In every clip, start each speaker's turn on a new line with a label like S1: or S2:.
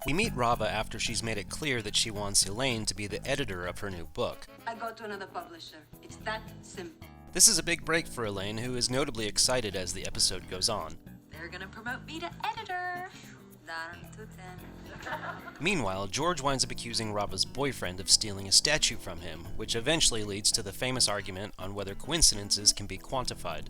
S1: We meet Rava after she's made it clear that she wants Elaine to be the editor of her new book.
S2: I go to another publisher. It's that simple.
S1: This is a big break for Elaine, who is notably excited as the episode goes on.
S2: They're gonna promote me to editor. Down to 10.
S1: Meanwhile, George winds up accusing Rava's boyfriend of stealing a statue from him, which eventually leads to the famous argument on whether coincidences can be quantified.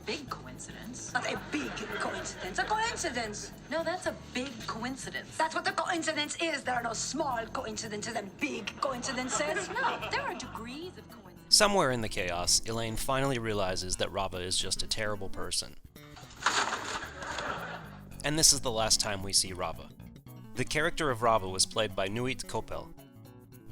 S3: Big coincidence.
S2: Not a big coincidence. A coincidence.
S3: No, that's a big coincidence.
S2: That's what the coincidence is. There are no small coincidences and big coincidences.
S3: No, there are degrees of coincidence.
S1: Somewhere in the chaos, Elaine finally realizes that Rava is just a terrible person. And this is the last time we see Rava. The character of Rava was played by Nurit Koppel.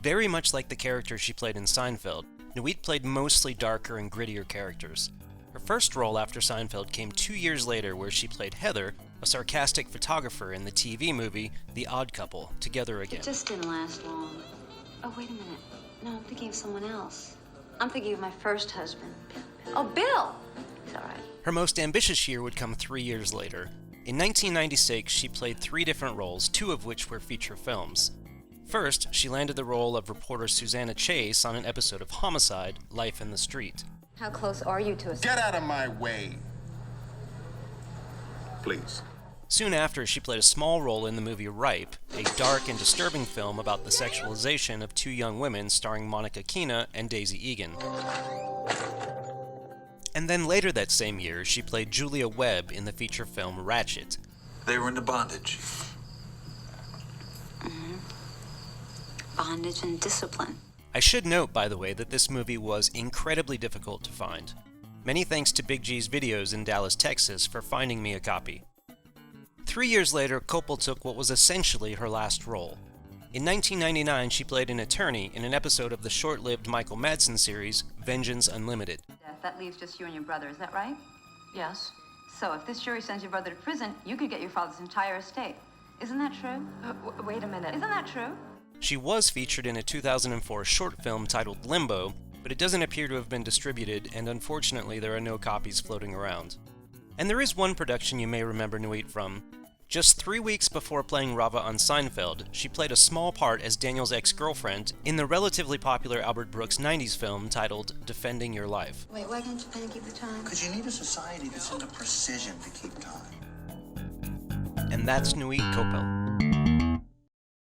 S1: Very much like the character she played in Seinfeld, Nurit played mostly darker and grittier characters. Her first role after Seinfeld came 2 years later, where she played Heather, a sarcastic photographer in the TV movie The Odd Couple, Together Again.
S4: It just didn't last long. Oh, wait a minute. No, I'm thinking of someone else. I'm thinking of my first husband. Oh, Bill! He's all right.
S1: Her most ambitious year would come 3 years later. In 1996, she played 3 different roles, 2 of which were feature films. First, she landed the role of reporter Susannah Chase on an episode of Homicide, Life in the Street.
S4: How close are you to us?
S5: Get out of my way! Please.
S1: Soon after, she played a small role in the movie Ripe, a dark and disturbing film about the sexualization of 2 young women starring Monica Keena and Daisy Egan. And then later that same year, she played Julia Webb in the feature film Ratchet.
S6: They were into bondage.
S4: Bondage and discipline.
S1: I should note, by the way, that this movie was incredibly difficult to find. Many thanks to Big G's Videos in Dallas, Texas for finding me a copy. 3 years later, Koppel took what was essentially her last role. In 1999, she played an attorney in an episode of the short-lived Michael Madsen series, Vengeance Unlimited.
S7: That leaves just you and your brother, is that right?
S3: Yes.
S7: So if this jury sends your brother to prison, you could get your father's entire estate. Isn't that true?
S3: Wait a minute.
S7: Isn't that true?
S1: She was featured in a 2004 short film titled Limbo, but it doesn't appear to have been distributed, and unfortunately there are no copies floating around. And there is one production you may remember Nurit from. Just 3 weeks before playing Rava on Seinfeld, she played a small part as Daniel's ex-girlfriend in the relatively popular Albert Brooks 90s film titled Defending Your Life.
S4: Wait, why can't Japan keep the time?
S5: Because you need a society that's into precision to keep time.
S1: And that's Nurit Koppel.